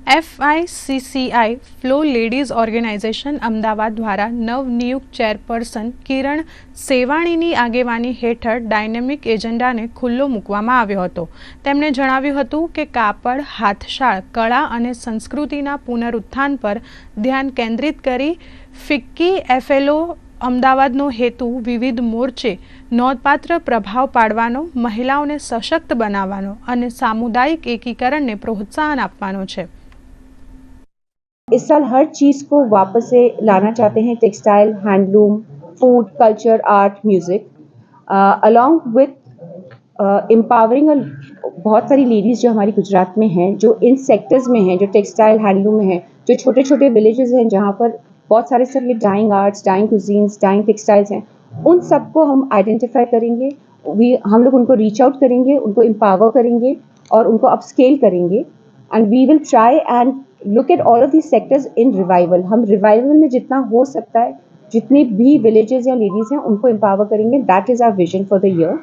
FICCI FLO ladies organisation Ahmedabad દ્વારા નવનિયુક્ત chairperson કિરણ સેવાણીની આગેવાની હેઠળ ડાયનેમિક એજન્ડાને ખુલ્લો મૂકવામાં આવ્યો હતો. તેમણે જણાવ્યું હતું કે કાપડ, હાથશાળ, કળા અને સંસ્કૃતિના પુનરુત્થાન પર ધ્યાન કેન્દ્રિત કરી ફિક્કી FLO અમદાવાદનો હેતુ વિવિધ મોરચે નોંધપાત્ર પ્રભાવ પાડવાનો, મહિલાઓને સશક્ત બનાવવાનો અને સામુદાયિક एकीकरणને प्रोत्साहन આપવાનો છે. इस साल हर चीज़ को वापस से लाना चाहते हैं. Textile, handloom, food, culture, art, music, along with empowering बहुत सारी लेडीज़ जो हमारी गुजरात में हैं, जो इन सेक्टर्स में हैं, जो टेक्सटाइल, हैंडलूम में हैं, जो छोटे छोटे विलेजेस हैं जहाँ पर बहुत सारे सब ये dying arts, dying cuisines, dying textiles हैं, उन सबको हम आइडेंटिफाई करेंगे. हम लोग उनको रीच आउट करेंगे, उनको एम्पावर करेंगे और उनको अपस्केल करेंगे. And we will try and look at all of these sectors in revival. हम रिवाइवल में जितना हो सकता है, जितने भी विलेजेस या लेडीज़ हैं उनको एम्पावर करेंगे. That is our vision for the year.